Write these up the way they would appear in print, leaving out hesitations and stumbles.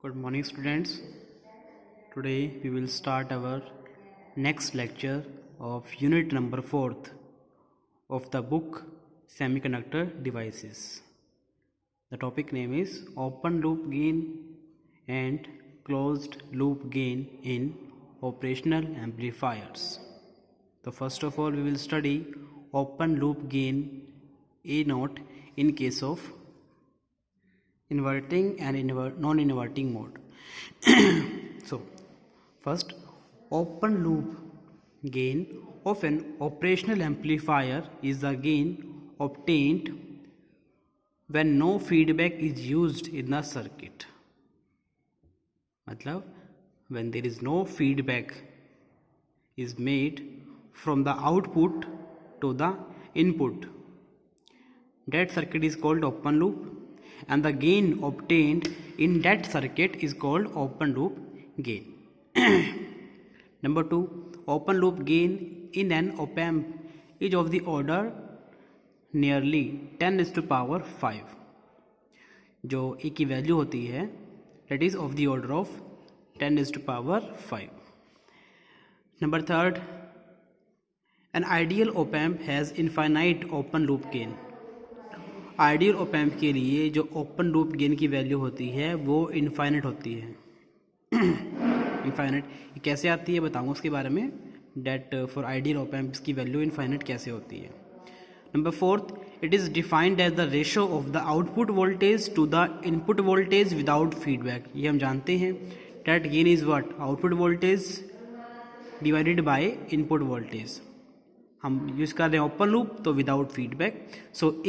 Good morning, students. Today we will start our next lecture of unit number 4th of the book Semiconductor Devices. The topic name is Open Loop Gain and Closed Loop Gain in Operational Amplifiers. So first of all we will study open loop gain A0 in case of inverting and non-inverting mode. So first, open loop gain of an operational amplifier is the gain obtained when no feedback is used in the circuit. मतलब when there is no feedback is made from the output to the input, that circuit is called open loop, and the gain obtained in that circuit is called open loop gain. Number 2, open loop gain in an op-amp is of the order nearly 10⁵. जो ए की value होती है that is of the order of 10⁵. Number 3, an ideal op-amp has infinite open loop gain. Ideal op amp के लिए जो open loop gain की value होती है वो इनफाइनाइट होती है. इनफाइनाइट कैसे आती है बताऊंगा उसके बारे में. That for ideal op amps की वैल्यू इनफाइनाइट कैसे होती है. Number 4, it is defined as the ratio of the output voltage to the input voltage without feedback. ये हम जानते हैं. That gain is what? Output voltage divided by input voltage. हम use कर रहे हैं ओपन लूप तो विदाउट फीडबैक. सो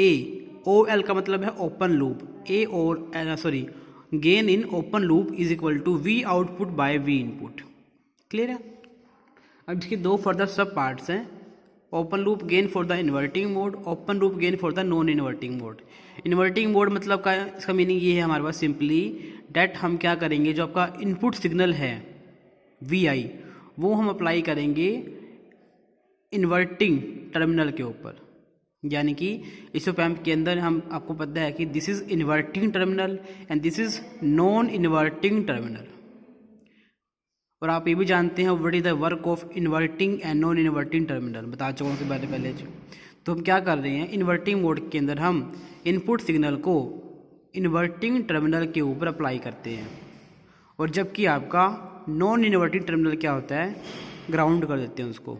OL का मतलब है open loop. Gain in open loop is equal to V output by V input. Clear है. अब इसके दो फर्दर सब पार्ट्स हैं. Open loop gain for the inverting mode, open loop gain for the non inverting mode. Inverting mode मतलब का इसका meaning ये है हमारे पास सिंपली डेट हम क्या करेंगे, जो आपका इनपुट सिग्नल है VI वो हम अप्लाई करेंगे इन्वर्टिंग टर्मिनल के ऊपर. यानी कि इस ऑप एम्प के अंदर हम आपको पता है कि this is inverting terminal and this is non inverting terminal. और आप ये भी जानते हैं what is the work of inverting and non inverting terminal. बता चुका हूँ उससे पहले. तो हम क्या कर रहे हैं, इन्वर्टिंग मोड के अंदर हम इनपुट सिग्नल को इन्वर्टिंग टर्मिनल के ऊपर अप्लाई करते हैं, और जबकि आपका नॉन इन्वर्टिंग टर्मिनल क्या होता है, ग्राउंड कर देते हैं उसको.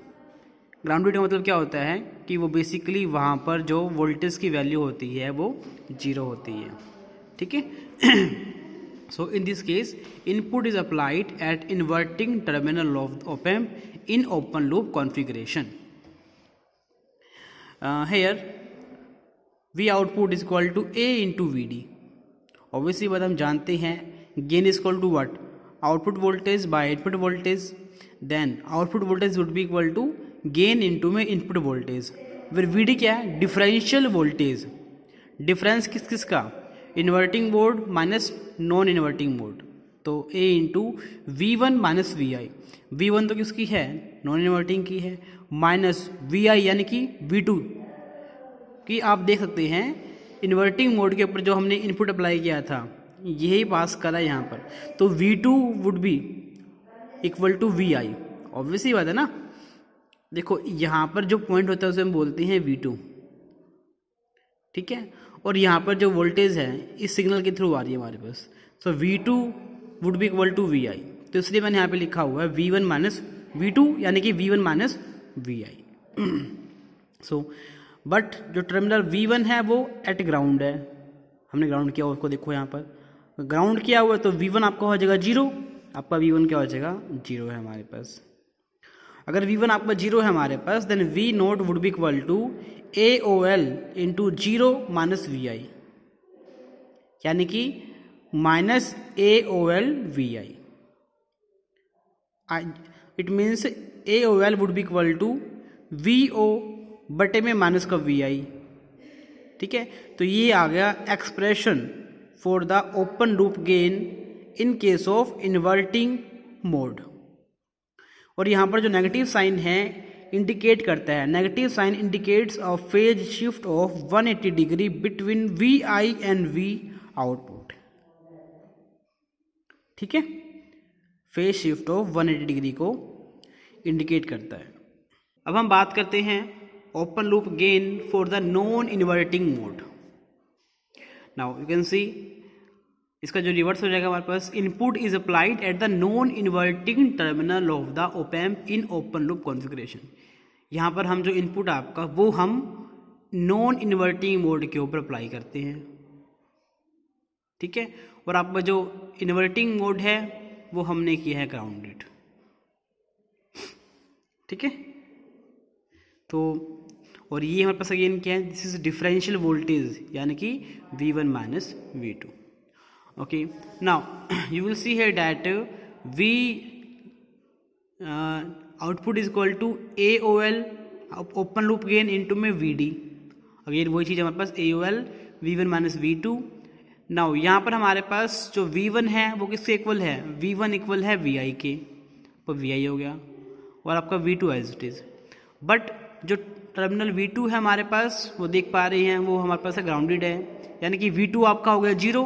ग्राउंडेड का मतलब क्या होता है कि वो बेसिकली वहाँ पर जो वोल्टेज की वैल्यू होती है वो 0 होती है. ठीक है. So in this case input is applied at inverting terminal of op amp in open loop configuration. Here V output is equal to A into VD. Obviously बात हम जानते हैं gain is equal to what? Output voltage by input voltage. Then output voltage would be equal to gain into में input voltage. फिर VD क्या है? Differential voltage. Difference किस किस का? Inverting mode minus non inverting mode. तो A into V1 minus VI. V1 तो किसकी है? नॉन इन्वर्टिंग की है. माइनस VI यानी कि V2 कि आप देख सकते हैं इन्वर्टिंग मोड के ऊपर जो हमने इनपुट अप्लाई किया था यही पास करा यहाँ पर. तो V2 would be equal to VI. Obviously बात है ना. देखो यहाँ पर जो पॉइंट होता है उसे हम बोलते हैं V2. ठीक है. और यहाँ पर जो वोल्टेज है इस सिग्नल के थ्रू आ रही है हमारे पास. So V2 would be equal to VI. तो इसलिए मैंने यहाँ पे लिखा हुआ है V1 माइनस V2 यानी कि V1 minus VI. So but जो टर्मिनल V1 है वो एट ग्राउंड है. हमने ग्राउंड किया उसको देखो यहाँ पर ग्राउंड किया हुआ है. तो V1 आपका हो जाएगा 0. आपका V1 क्या हो जाएगा? 0 है हमारे पास. अगर V1 आपका 0 है हमारे पास then V naught would be equal to AOL into 0 minus VI. यानी कि minus AOL VI. It means AOL would be equal to VO बटे में माइनस का VI. ठीक है. तो ये आ गया expression for the open loop gain in case of inverting mode. और यहाँ पर जो नेगेटिव साइन है इंडिकेट करता है, negative sign indicates a phase shift of 180 degree between V I and V output. ठीक है, फेज शिफ्ट ऑफ 180 डिग्री को इंडिकेट करता है। अब हम बात करते हैं open loop gain for the non inverting mode. Now you can see, इसका जो रिवर्स हो जाएगा हमारे पास, input is applied at the non inverting terminal of the op amp in open loop configuration. यहाँ पर हम जो इनपुट आपका वो हम नॉन इन्वर्टिंग मोड के ऊपर अप्लाई करते हैं, ठीक है, और आपका जो इन्वर्टिंग मोड है वो हमने किया है ग्राउंडेड, ठीक है। तो और ये हमारे पास अगेन क्या है, दिस इज डिफरेंशियल वोल्टेज, यानी कि V1 minus V2। Okay, now you will see here that V output is equal to AOL open loop gain into में VD। अगेन वही चीज़ हमारे पास AOL V1 minus V2। Now यहाँ पर हमारे पास जो V1 है वो किसके इक्वल है, V1 इक्वल है VI के, तो VI हो गया, और आपका V2 as it is. But जो टर्मिनल V2 है हमारे पास, वो देख पा रहे हैं, वो हमारे पास ग्राउंडेड है, यानी कि V2 आपका हो गया 0,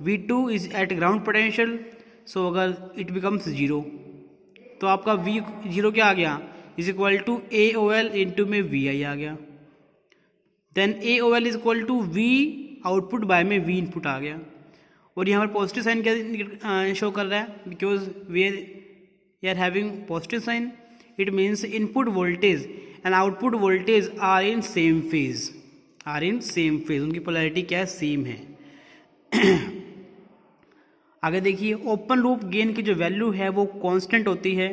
V2 is at ground potential, so अगर इट बिकम्स 0 तो आपका V0 क्या आ गया, is equal to AOL into में VI आ गया। Then AOL is equal to V output by में V इनपुट आ गया, और यहाँ पर पॉजिटिव साइन क्या शो कर रहा है, because we are having positive sign, it means input voltage and output voltage are in same phase, उनकी पोलैरिटी क्या है, सेम है। आगे देखिए, ओपन लूप गेन की जो वैल्यू है वो कांस्टेंट होती है,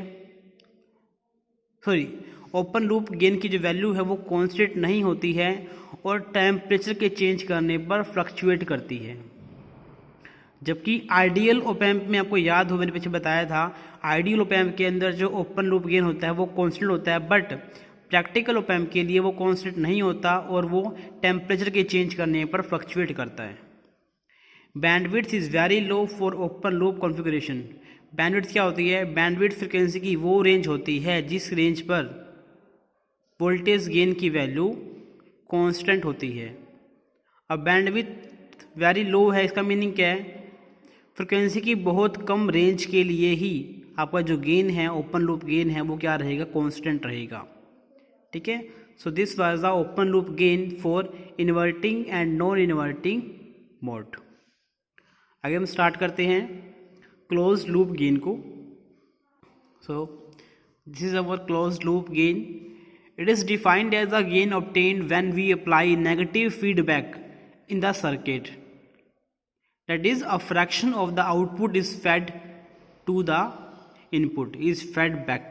ओपन लूप गेन की जो वैल्यू है वो कांस्टेंट नहीं होती है, और टेम्परेचर के चेंज करने पर फ्लक्चुएट करती है। जबकि आइडियल ओप एम्प में, आपको याद हो मैंने पीछे बताया था, आइडियल ओप एम्प के अंदर जो ओपन लूप गेन होता है वो कांस्टेंट होता है, बट प्रैक्टिकल ओप एम्प के लिए वो कांस्टेंट नहीं होता, और वो टेम्परेचर के चेंज करने पर फ्लक्चुएट करता है। Bandwidth is very low for open loop configuration. Bandwidth क्या होती है, बैंडविड्थ फ्रिक्वेंसी की वो रेंज होती है जिस रेंज पर वोल्टेज गेन की वैल्यू कांस्टेंट होती है। अब बैंडविड्थ वेरी लो है, इसका मीनिंग क्या है, फ्रिक्वेंसी की बहुत कम रेंज के लिए ही आपका जो गेन है, ओपन लूप गेन है, वो क्या रहेगा, कांस्टेंट रहेगा, ठीक है। So this was the open loop gain for inverting and non inverting mode. आगे हम स्टार्ट करते हैं क्लोज लूप गेन को। So this is our close loop gain. It is defined as a gain obtained when we apply negative feedback in the circuit, that is a fraction of the output is fed to the input, is fed back,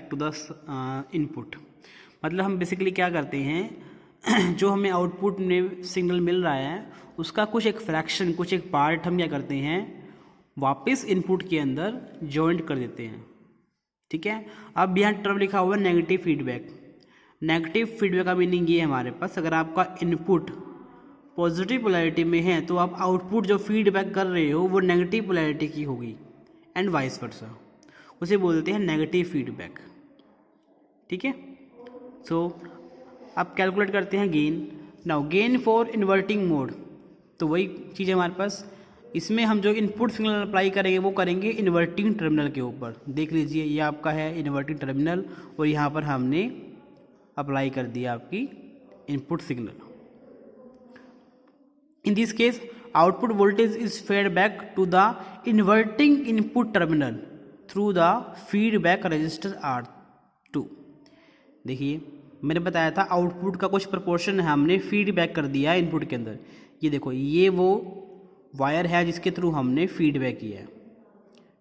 to the input। मतलब हम basically क्या करते हैं, जो हमें output में signal मिल रहा है उसका कुछ एक फ्रैक्शन, कुछ एक पार्ट हम क्या करते हैं, वापस इनपुट के अंदर जॉइंट कर देते हैं, ठीक है। अब यहाँ टर्म लिखा हुआ है नेगेटिव फीडबैक। नेगेटिव फीडबैक का मीनिंग ये है हमारे पास, अगर आपका इनपुट पॉजिटिव पोलैरिटी में है तो आप आउटपुट जो फीडबैक कर रहे हो वो नेगेटिव पोलैरिटी की होगी, एंड वाइस वर्सा, उसे बोलते हैं नेगेटिव फीडबैक, ठीक है। सो आप कैलकुलेट करते हैं gain. Now gain for inverting mode, तो वही चीज़ है हमारे पास, इसमें हम जो इनपुट सिग्नल अप्लाई करेंगे वो करेंगे इन्वर्टिंग टर्मिनल के ऊपर। देख लीजिए, ये आपका है इन्वर्टिंग टर्मिनल, और यहाँ पर हमने अप्लाई कर दिया आपकी input signal. In this case output voltage is fed back to the inverting input terminal through the feedback resistor R2। देखिए, मैंने बताया था आउटपुट का कुछ प्रोपोर्शन है, हमने फीडबैक कर दिया है इनपुट के अंदर। ये देखो, ये वो वायर है जिसके थ्रू हमने फीडबैक किया है,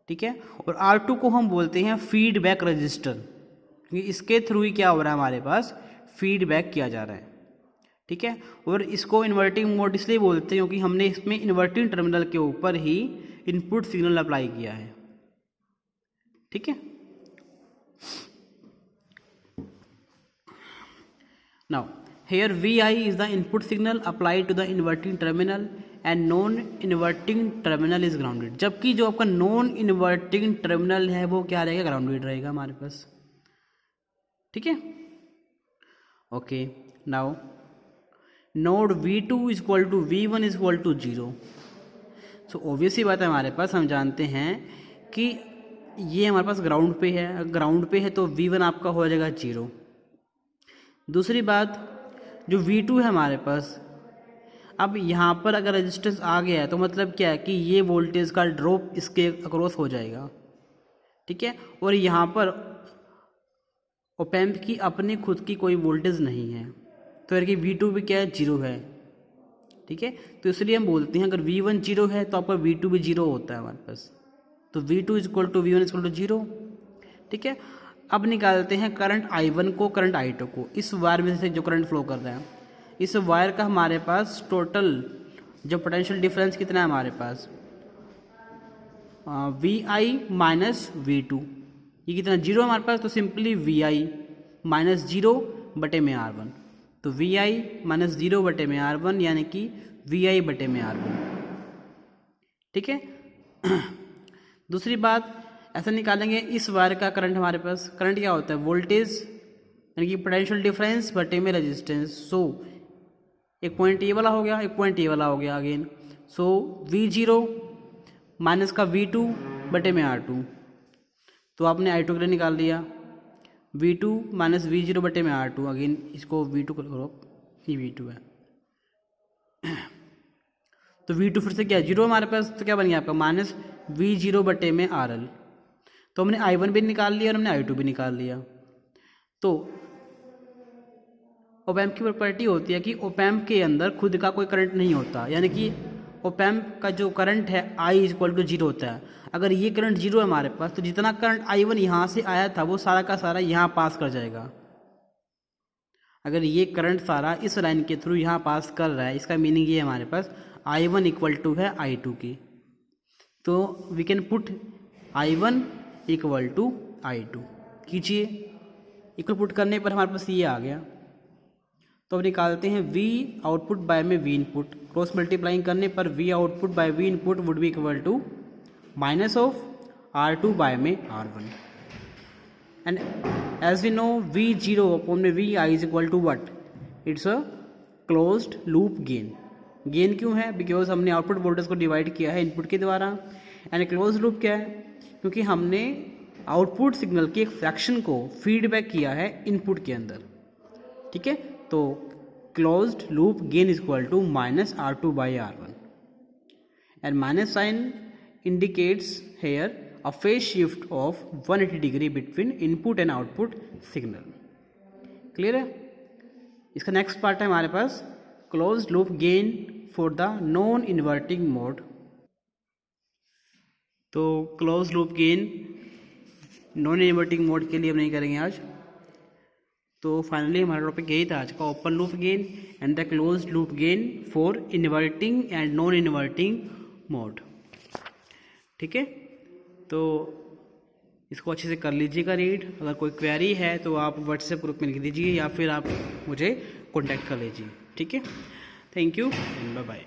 ठीक है। और R2 को हम बोलते हैं फीडबैक रजिस्टर, क्योंकि इसके थ्रू ही क्या हो रहा है, हमारे पास फीडबैक किया जा रहा है, ठीक है। और इसको इन्वर्टिंग मोड इसलिए बोलते हैं क्योंकि हमने इसमें इन्वर्टिंग टर्मिनल के ऊपर ही इनपुट सिग्नल अप्लाई किया है, ठीक है। Now here VI is the input signal applied to the inverting terminal and non inverting terminal is grounded. जबकि जो आपका नॉन इन्वर्टिंग टर्मिनल है वो क्या रहेगा, ग्राउंडेड रहेगा हमारे पास, ठीक है। Okay, now node V2 is equal to V1 is equal to 0। So obviously बात है हमारे पास, हम जानते हैं कि ये हमारे पास ग्राउंड पे है, अगर ग्राउंड पे है तो V1 आपका हो जाएगा 0। दूसरी बात, जो V2 है हमारे पास, अब यहाँ पर अगर रेजिस्टेंस आ गया है तो मतलब क्या है कि ये वोल्टेज का ड्रॉप इसके अक्रॉस हो जाएगा, ठीक है। और यहाँ पर ऑप एम्प की अपनी खुद की कोई वोल्टेज नहीं है, तो यार कि V2 भी क्या है, 0 है, ठीक है। तो इसलिए हम बोलते हैं अगर V1 0 है तो आपका V2 भी 0 होता है हमारे पास, तो V2 is equal to V1 is equal to 0, ठीक है। अब निकालते हैं करंट I1 को, करंट I2 को। इस वायर में से जो करंट फ्लो कर रहा है, इस वायर का हमारे पास टोटल जो पोटेंशियल डिफरेंस कितना है हमारे पास, VI माइनस V2, ये कितना 0 हमारे पास, तो सिंपली VI माइनस 0 बटे में R1, तो VI माइनस 0 बटे में R1 यानी कि VI बटे में R1, ठीक है। दूसरी बात, ऐसा निकालेंगे इस वायर का करंट, हमारे पास करंट क्या होता है, वोल्टेज यानी कि पोटेंशियल डिफरेंस बटे में रेजिस्टेंस। सो एक पॉइंट ये वाला हो गया, एक पॉइंट ये वाला हो गया अगेन। सो V0 माइनस का V2 बटे में R2, तो आपने I2 के लिए निकाल लिया, V2 माइनस V0 बटे में R2, अगेन इसको V2 करो, ये V2 है, तो V2 फिर से क्या है 0 हमारे पास, तो क्या बन गया आपका माइनस V0 बटे में RL। तो हमने I1 भी निकाल लिया और हमने I2 भी निकाल लिया। तो ऑप एम्प की प्रॉपर्टी होती है कि ऑप एम्प के अंदर खुद का कोई करंट नहीं होता, यानी कि ऑप एम्प का जो करंट है I इज इक्वल टू 0 होता है। अगर ये करंट 0 है हमारे पास, तो जितना करंट I1 यहाँ से आया था वो सारा का सारा यहाँ पास कर जाएगा। अगर ये करंट सारा इस लाइन के थ्रू यहाँ पास कर रहा है, इसका मीनिंग ये है हमारे पास I1 इक्वल टू है I2 की, तो we can put I1 equal to I2 कीजिए। इक्वल पुट करने पर हमारे पास ये आ गया। तो अब निकालते हैं V आउटपुट बाय में V इनपुट, क्रॉस मल्टीप्लाइंग करने पर V output by V input would be equal to minus of R2 by में R1, and as we know V0 upon में VI is equal to what, it's a closed loop gain. Gain क्यों है, because हमने output voltage को divide किया है input के द्वारा, एंड क्लोज लूप क्या है, क्योंकि हमने आउटपुट सिग्नल के एक फ्रैक्शन को फीडबैक किया है इनपुट के अंदर, ठीक है। तो closed loop gain is equal to minus R2 by R1, and minus sign indicates here a phase shift of 180 degree between input and output signal। Clear है। इसका नेक्स्ट पार्ट है हमारे पास closed loop gain for the non inverting mode. तो close loop gain non inverting mode के लिए हम नहीं करेंगे आज। तो फाइनली हमारा टॉपिक यही था आज का, open loop gain and the closed loop gain for inverting and non inverting mode, ठीक है। तो इसको अच्छे से कर लीजिएगा रीड। अगर कोई क्वेरी है तो आप व्हाट्सएप ग्रुप में लिख दीजिए या फिर आप मुझे कॉन्टैक्ट कर लीजिए, ठीक है। Thank you, bye bye.